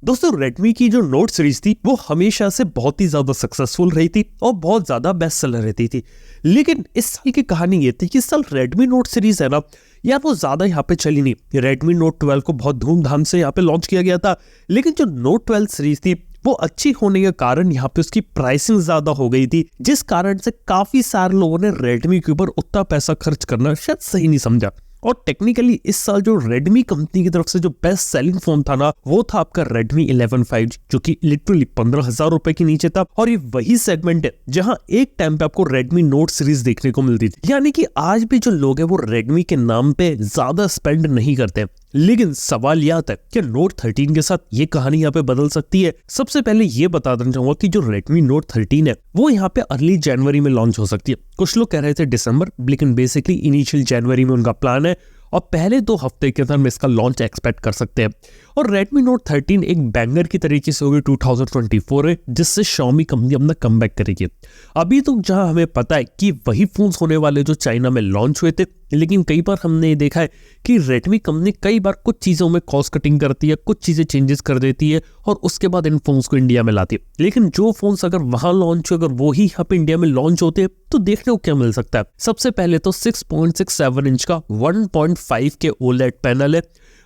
दोस्तों Redmi की जो नोट सीरीज थी वो हमेशा से बहुत ही ज्यादा सक्सेसफुल रही थी और बहुत ज्यादा बेस्ट सेलर रहती थी। लेकिन इस साल की कहानी ये थी कि इस साल Redmi नोट सीरीज है ना यार वो ज्यादा यहाँ पे चली नहीं। Redmi Note 12 को बहुत धूमधाम से यहाँ पे लॉन्च किया गया था, लेकिन जो Note 12 सीरीज थी वो अच्छी होने के कारण यहाँ पे उसकी प्राइसिंग ज्यादा हो गई थी, जिस कारण से काफी सारे लोगों ने Redmi के ऊपर उतना पैसा खर्च करना शायद सही नहीं समझा। और टेक्निकली इस साल जो Redmi कंपनी की तरफ से जो बेस्ट सेलिंग फोन था ना वो था आपका Redmi 11 5G, जो कि लिटरली 15,000 रुपए के नीचे था। और ये वही सेगमेंट है जहां एक टाइम पे आपको Redmi Note सीरीज देखने को मिलती थी। यानी कि आज भी जो लोग हैं वो Redmi के नाम पे ज्यादा स्पेंड नहीं करते। लेकिन सवाल यह आता है कि Note 13 के साथ ये कहानी यहाँ पे बदल सकती है। सबसे पहले ये बता देना चाहूंगा कि जो Redmi Note 13 है वो यहाँ पे अर्ली जनवरी में लॉन्च हो सकती है। कुछ लोग कह रहे थे दिसंबर, लेकिन बेसिकली इनिशियल जनवरी में उनका प्लान है और पहले 2 हफ्ते के अंदर में इसका लॉन्च एक्सपेक्ट कर सकते हैं। और Redmi Note 13 एक बैंगर की तरीके से होगी 2024 है, जिससे Xiaomi कंपनी अपना कमबैक करेगी। अभी तो जहां हमें पता है कि वही फोन्स होने वाले जो चाइना में लॉन्च हुए थे, लेकिन कई बार हमने देखा है कि Redmi कंपनी कई बार कुछ चीजों में कॉस्ट कटिंग करती है, कुछ चीजें चेंजेस कर देती है और उसके बाद इन फोन्स को इंडिया में लाती है। लेकिन जो फोन्स अगर वहां लॉन्च हो, अगर वो ही यहाँ पे इंडिया में लॉन्च होते हैं तो देखने को क्या मिल सकता है। सबसे पहले तो 6.67 इंच का 1.5 के OLED पैनल है,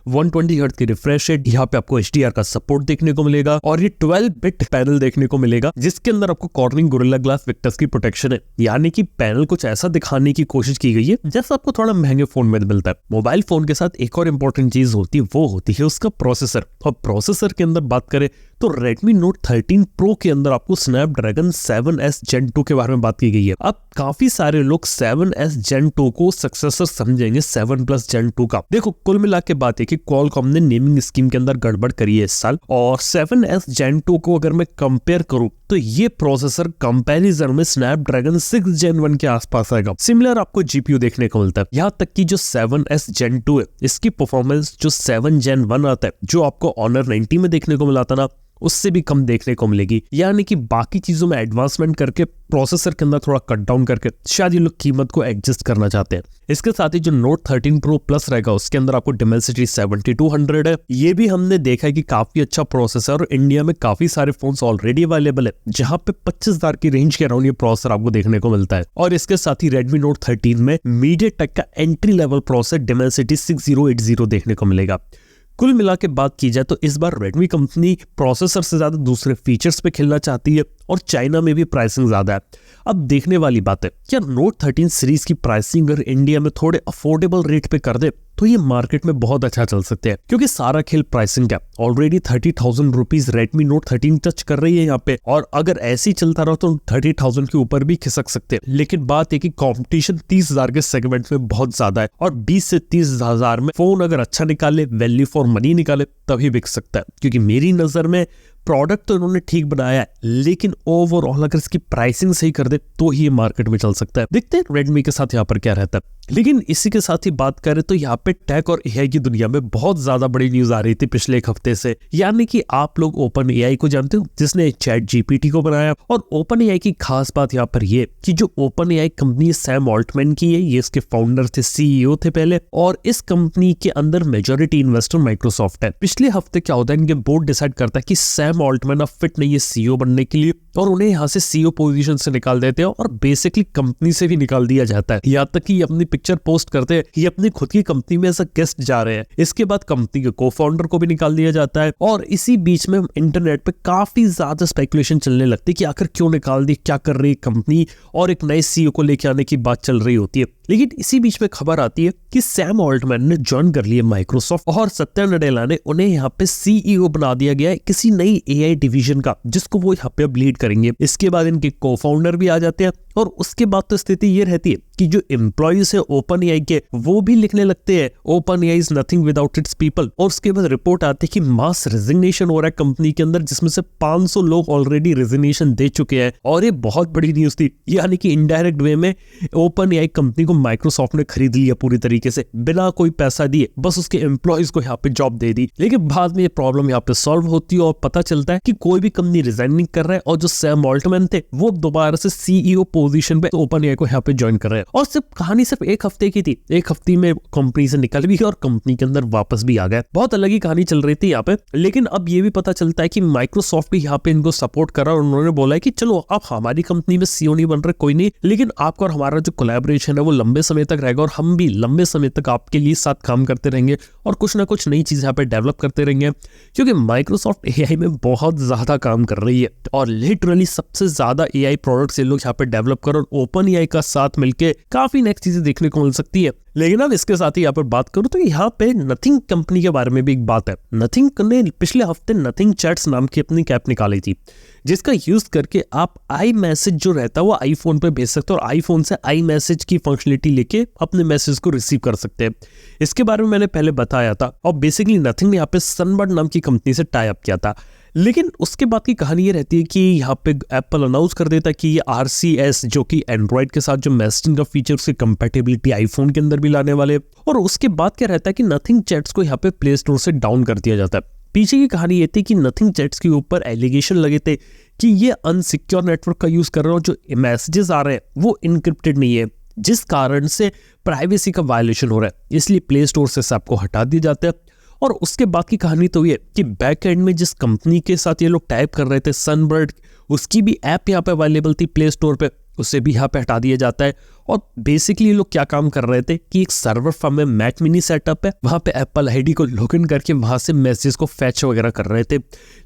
120 हर्ट्ज की रिफ्रेश रेट, यहाँ पे आपको HDR का सपोर्ट देखने को मिलेगा और ये 12 बिट पैनल देखने को मिलेगा, जिसके अंदर आपको कॉर्निंग गोरिल्ला ग्लास विक्टर्स की प्रोटेक्शन है। यानी कि पैनल कुछ ऐसा दिखाने की कोशिश की गई है जैसा आपको थोड़ा महंगे फोन में मिलता है। मोबाइल फोन के साथ एक और इम्पोर्टेंट चीज होती है, वो होती है उसका प्रोसेसर। और प्रोसेसर के अंदर बात करें तो Redmi Note 13 Pro के अंदर आपको Snapdragon 7S Gen 2 के बारे में बात की गई है। अब काफी सारे लोग 7S Gen 2 को सक्सेसर समझेंगे 7 Plus Gen 2 का। देखो कुल मिला के बात है कि Qualcomm ने नेमिंग स्कीम के अंदर गड़बड़ करी है इस साल, और 7S Gen 2 को अगर मैं कंपेयर करूं तो ये प्रोसेसर कंपैरिजन में Snapdragon 6 Gen 1 के आसपास आएगा। सिमिलर आपको GPU देखने को मिलता है। यहाँ तक कि जो 7S Gen 2 है इसकी परफॉर्मेंस जो 7 Gen 1 आता है, जो आपको Honor 90 में देखने को मिला था ना, उससे भी कम देखने को मिलेगी। यानी कि बाकी चीजों में एडवांसमेंट करके प्रोसेसर के अंदर थोड़ा कट डाउन करके शायद ये लोग कीमत को एडजस्ट करना चाहते हैं। इसके साथ ही जो Note 13 Pro Plus रहेगा उसके अंदर आपको Dimensity 7200 है। ये भी हमने देखा है कि काफी अच्छा प्रोसेसर, और इंडिया में काफी सारे फोन्स ऑलरेडी अवेलेबल है जहां पे 25,000 की रेंज के अराउंड ये प्रोसेसर आपको देखने को मिलता है। और इसके साथ ही Redmi Note 13 में MediaTek का एंट्री लेवल प्रोसेसर Dimensity 6080 देखने को मिलेगा। कुल मिला के बात की जाए तो इस बार Redmi कंपनी प्रोसेसर से ज्यादा दूसरे फीचर्स पे खेलना चाहती है और चाइना में भी प्राइसिंग ज्यादा है। अब देखने वाली बात है क्या Note 13 सीरीज की प्राइसिंग अगर इंडिया में थोड़े अफोर्डेबल रेट पे कर दे तो ये मार्केट में बहुत अच्छा चल सकते हैं, क्योंकि सारा खेल प्राइसिंग का। Already 30,000 rupees Redmi Note 13 touch कर रही है यहाँ पे, और अगर ऐसे ही चलता रहो तो 30,000 के ऊपर भी खिसक सकते हैं। लेकिन बात है कि कंपटीशन 30,000 के सेगमेंट में बहुत ज्यादा है, और 20 से 30,000 में फोन अगर अच्छा निकाले, वैल्यू फॉर मनी निकाले, तभी बिक सकता है। क्योंकि मेरी नजर में प्रोडक्ट तो इन्होंने ठीक बनाया है, लेकिन ओवरऑल अगर इसकी प्राइसिंग सही कर दे तो ही ये मार्केट में चल सकता है। देखते हैं Redmi के साथ यहाँ पर क्या रहता है। लेकिन इसी के साथ ही बात करें तो यहाँ पे टेक और AI की दुनिया में बहुत ज्यादा बड़ी न्यूज आ रही थी पिछले 1 हफ्ते से। यानी कि आप लोग OpenAI को जानते हो, जिसने ChatGPT को बनाया। और OpenAI की खास बात यहाँ पर ये कि जो OpenAI कंपनी सैम ऑल्टमैन की है, ये इसके फाउंडर थे, CEO थे पहले, और इस कंपनी के अंदर मेजॉरिटी इन्वेस्टर माइक्रोसॉफ्ट है। पिछले हफ्ते क्या होता है, इनके बोर्ड डिसाइड करता है कि सैम ऑल्टमैन अब फिट नहीं है CEO बनने के लिए, और उन्हें यहाँ से CEO पोजीशन से निकाल देते हैं और बेसिकली कंपनी से भी निकाल दिया जाता है। यहाँ तक कि ये अपनी पिक्चर पोस्ट करते हैं, ये अपनी खुद की कंपनी में ऐसा गेस्ट जा रहे हैं। इसके बाद कंपनी के को-फाउंडर को भी निकाल दिया जाता है, और इसी बीच में इंटरनेट पे काफी ज्यादा स्पेकुलेशन चलने लगती है कि आखिर क्यों निकाल दी, क्या कर रही है कंपनी, और एक नए CEO को लेके आने की बात चल रही होती है। लेकिन इसी बीच में खबर आती है कि सैम ऑल्टमैन ने ज्वाइन कर लिया माइक्रोसॉफ्ट, और सत्या नडेला ने उन्हें यहाँ पे CEO बना दिया गया है किसी नई AI डिवीजन का, जिसको वो यहाँ पे अब लीड करेंगे। इसके बाद इनके को-फाउंडर भी आ जाते हैं, और उसके बाद तो स्थिति ये रहती है कि जो एम्प्लॉइज है OpenAI के, वो भी लिखने लगते हैं OpenAI is nothing without its people. और उसके बाद रिपोर्ट आती है कि मास रेजिग्नेशन हो रहा है कंपनी के अंदर, जिसमें से 500 लोग ऑलरेडी रेजिग्नेशन दे चुके हैं। और ये बहुत बड़ी न्यूज थी, यानी कि इनडायरेक्ट वे में OpenAI कंपनी को माइक्रोसॉफ्ट ने खरीद लिया पूरी तरीके से, बिना कोई पैसा दिए, बस उसके एम्प्लॉइज को यहाँ पे जॉब दे दी। लेकिन बाद में ये प्रॉब्लम यहाँ पे सॉल्व होती है और पता चलता है कि कोई भी कंपनी रिजाइन नहीं कर रहा है, और जो सैम ऑल्टमैन थे वो दोबारा से CEO पोजीशन पे OpenAI को यहाँ पे ज्वाइन कर रहे हैं। और सिर्फ कहानी सिर्फ एक हफ्ते की थी, एक हफ्ते में कंपनी से निकल भी गया और कंपनी के अंदर वापस भी आ गया। बहुत अलग ही कहानी चल रही थी यहाँ पे। लेकिन अब ये भी पता चलता है कि माइक्रोसॉफ्ट भी यहाँ पे इनको सपोर्ट कर रहा है और उन्होंने बोला है कि चलो आप हमारी कंपनी में सीईओ नहीं बन रहे कोई नहीं, लेकिन आपका और हमारा जो कोलैबोरेशन है वो लंबे समय तक रहेगा और हम भी लंबे समय तक आपके लिए साथ काम करते रहेंगे और कुछ ना कुछ नई चीजें यहाँ पे डेवलप करते रहेंगे, क्योंकि माइक्रोसॉफ्ट एआई में बहुत ज्यादा काम कर रही है और लिटरली सबसे ज्यादा एआई प्रोडक्ट्स ये लोग यहाँ पे डेवलप कर और ओपन एआई का साथ मिलके काफी नेक्स्ट चीजें देखने को मिल सकती है। लेकिन अब इसके साथ ही यहाँ पर बात करूं तो यहाँ पे नथिंग कंपनी के बारे में भी एक बात है। नथिंग ने पिछले हफ्ते नथिंग चैट्स नाम की अपनी ऐप निकाली थी, जिसका यूज करके आप आई मैसेज जो रहता है वो आईफोन पे भेज सकते हो और आईफोन से आई मैसेज की फंक्शनलिटी लेके अपने मैसेज को रिसीव कर सकते हैं। इसके बारे में मैंने पहले बताया था और बेसिकली नथिंग ने यहाँ पे सनबर्ड नाम की कंपनी से टाई अप किया था। लेकिन उसके बाद की कहानी ये रहती है कि यहाँ पे एप्पल अनाउंस कर देता है कि ये RCS जो कि एंड्रॉइड के साथ जो मैसेजिंग का फीचर उसकी कंपैटिबिलिटी आईफोन के अंदर भी लाने वाले, और उसके बाद क्या रहता है कि नथिंग चैट्स को यहाँ पे प्ले स्टोर से डाउन कर दिया जाता है। पीछे की कहानी ये थी कि नथिंग चैट्स के ऊपर एलिगेशन लगे थे कि ये अनसिक्योर नेटवर्क का यूज कर रहे हो, जो मैसेजेस आ रहे हैं वो इनक्रिप्टेड नहीं है, जिस कारण से प्राइवेसी का वायलेशन हो रहा है, इसलिए प्ले स्टोर से सब को हटा दिए जाते हैं। और उसके बाद की कहानी तो ये कि बैक एंड में जिस कंपनी के साथ ये लोग टाइप कर रहे थे सनबर्ड, उसकी भी ऐप यहाँ पे अवेलेबल थी प्ले स्टोर पे, उसे भी यहाँ पे हटा दिया जाता है। और बेसिकली ये लोग क्या काम कर रहे थे कि एक सर्वर फार्म में मैक मिनी सेटअप है, वहां पे एप्पल आईडी को लॉगिन करके वहां से मैसेज को फैच वगैरह कर रहे थे।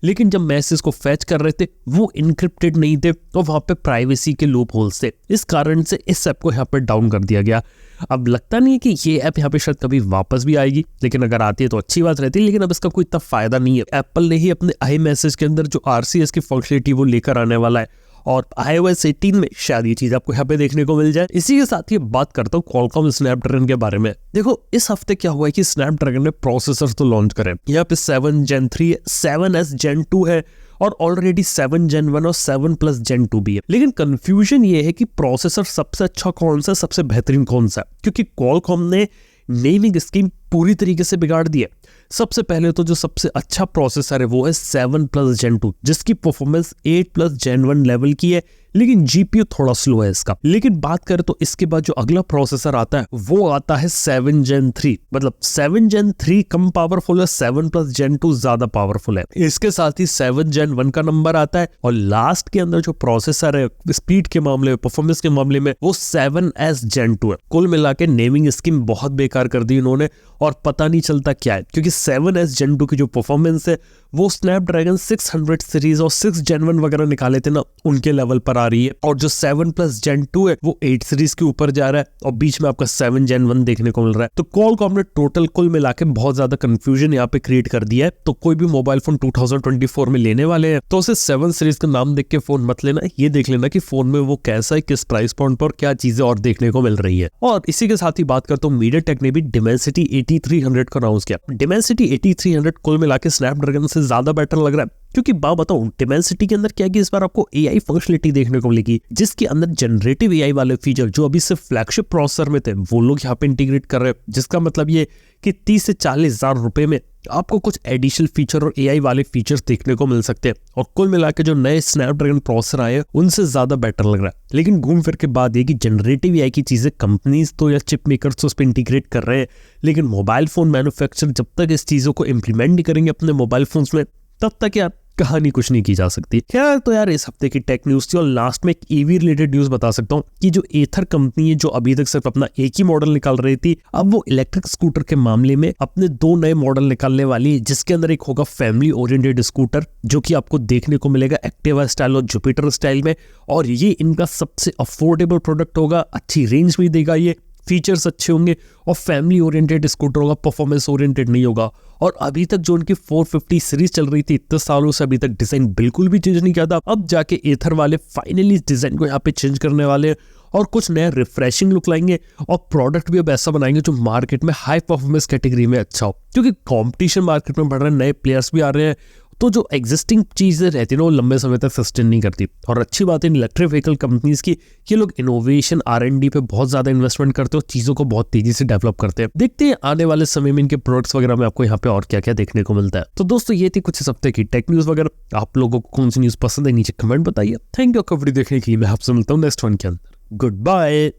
लेकिन जब मैसेज को फैच कर रहे थे वो इनक्रिप्टेड नहीं थे और वहां पे प्राइवेसी के लूप होल्स थे, इस कारण से इस ऐप को यहाँ पे डाउन कर दिया गया। अब लगता नहीं है कि ये ऐप यहाँ पे शायद कभी वापस भी आएगी, लेकिन अगर आती है तो अच्छी बात रहती है। लेकिन अब इसका कोई इतना फायदा नहीं है। एप्पल ने ही अपने आई मैसेज के अंदर जो RCS की फंक्शनलिटी वो लेकर आने वाला है और iOS 18 में शायद ये चीज आपको यहाँ पे देखने को मिल जाए। इसी के साथ ही बात करता हूँ क्वालकॉम स्नैपड्रैगन के बारे में। देखो इस हफ्ते क्या हुआ है कि स्नैपड्रैगन ने प्रोसेसर तो लॉन्च करे, यहाँ पे 7 Gen 3 है, 7S Gen 2 है और ऑलरेडी 7 Gen 1 और 7+ Gen 2 भी है। लेकिन कंफ्यूजन ये है कि प्रोसेसर सबसे अच्छा कौन सा, सबसे बेहतरीन कौन सा, क्योंकि क्वालकॉम ने नेमिंग स्कीम पूरी तरीके से बिगाड़ दी है। सबसे पहले तो जो सबसे अच्छा प्रोसेसर है वो है 7+ Gen 2, जिसकी परफॉर्मेंस 8+ Gen 1 लेवल की है, लेकिन GPU थोड़ा स्लो है इसका। लेकिन बात करें तो इसके बाद जो अगला प्रोसेसर आता है वो आता है 7 Gen 3, मतलब 7 Gen 3 कम पावरफुल है, 7+ Gen 2 ज्यादा पावरफुल है। इसके साथ ही 7 Gen 1 का नंबर आता है और लास्ट के अंदर जो प्रोसेसर है स्पीड के मामले में, परफॉर्मेंस के मामले में, वो 7S Gen 2 है। कुल मिला के नेमिंग स्कीम बहुत बेकार कर दी इन्होंने और पता नहीं चलता क्या है, क्योंकि 7S Gen 2 की जो परफॉर्मेंस है वो स्नैपड्रैगन 600 सीरीज और 6 Gen 1 वगैरह निकाले थे ना, उनके लेवल पर आ रही है। और जो 7+ Gen 2 है वो 8 सीरीज के ऊपर जा रहा है और बीच में आपका 7 Gen 1 देखने को मिल रहा है। तो क्वालकॉम ने टोटल कुल मिला के बहुत ज्यादा कंफ्यूजन यहाँ पे क्रिएट कर दिया है। तो कोई भी मोबाइल फोन 2024 में लेने वाले हैं तो उसे 7 सीरीज का नाम देख के फोन मत लेना, ये देख लेना कि फोन में वो कैसा है, किस प्राइस पॉइंट पर क्या चीजें और देखने को मिल रही है। और इसी के साथ ही बात करता हूँ मीडियाटेक ने भी Dimensity 8300 को अनाउंस किया। Dimensity 8300 कुल मिला के स्नैपड्रैगन से ज्यादा बेटर लग रहा है, क्योंकि बताऊं Dimensity के अंदर क्या है कि इस बार आपको AI फंक्शनलिटी देखने को मिलेगी, जिसके अंदर जनरेटिव AI वाले फीचर जो अभी सिर्फ फ्लैगशिप प्रोसेसर में थे वो लोग यहाँ पे इंटीग्रेट कर रहे हैं, जिसका मतलब ये कि 30 से 40 हजार रुपए में आपको कुछ एडिशनल फीचर और AI वाले फीचर्स देखने को मिल सकते हैं। और कुल मिला के जो नए स्नैपड्रैगन प्रोसेसर आए उनसे ज्यादा बेटर लग रहा है। लेकिन घूम फिर के बाद ये कि जनरेटिव AI की चीजें कंपनीज तो या चिप मेकर्स तो उस पर इंटीग्रेट कर रहे हैं, लेकिन मोबाइल फोन मैन्युफैक्चरर जब तक इस चीजों को इम्प्लीमेंट नहीं करेंगे अपने मोबाइल फोन्स में, तब तक यार कहानी कुछ नहीं की जा सकती। खैर तो यार इस हफ्ते की टेक न्यूज थी। और लास्ट में एक EV रिलेटेड न्यूज बता सकता हूँ कि जो एथर कंपनी है जो अभी तक सिर्फ अपना एक ही मॉडल निकाल रही थी, अब वो इलेक्ट्रिक स्कूटर के मामले में अपने 2 नए मॉडल निकालने वाली है, जिसके अंदर एक होगा फैमिली ओरिएंटेड स्कूटर जो कि आपको देखने को मिलेगा एक्टिवा स्टाइल और जुपिटर स्टाइल में, और ये इनका सबसे अफोर्डेबल प्रोडक्ट होगा, अच्छी रेंज भी देगा, ये फीचर्स अच्छे होंगे और फैमिली ओरिएंटेड स्कूटर होगा, परफॉर्मेंस ओरिएंटेड नहीं होगा। और अभी तक जो उनकी 450 सीरीज चल रही थी इतने सालों से अभी तक डिजाइन बिल्कुल भी चेंज नहीं किया था। अब जाके एथर वाले फाइनली डिजाइन को यहाँ पे चेंज करने वाले हैं और कुछ नया रिफ्रेशिंग लुक लाएंगे और प्रोडक्ट भी अब ऐसा बनाएंगे जो मार्केट में हाई परफॉर्मेंस कैटेगरी में अच्छा हो, क्योंकि कंपटीशन मार्केट में बढ़ रहा है, नए प्लेयर्स भी आ रहे हैं, तो जो एग्जिस्टिंग चीजें रहती है ना वो लंबे समय तक सस्टेन नहीं करती। और अच्छी बात है इन इलेक्ट्रिक व्हीकल कंपनीज की, ये लोग इनोवेशन R&D पे बहुत ज्यादा इन्वेस्टमेंट करते हैं और चीजों को बहुत तेजी से डेवलप करते हैं। देखते हैं आने वाले समय में इनके प्रोडक्ट्स वगैरह में आपको यहाँ पे और क्या क्या देखने को मिलता है। तो दोस्तों ये थी कुछ इस हफ्ते की टेक न्यूज वगैरह। आप लोगों को कौन सी न्यूज पसंद है नीचे कमेंट बताइए। थैंक यू आपका वीडियो देखने के लिए। मैं आपसे मिलता हूँ नेक्स्ट वन के अंदर। Good bye.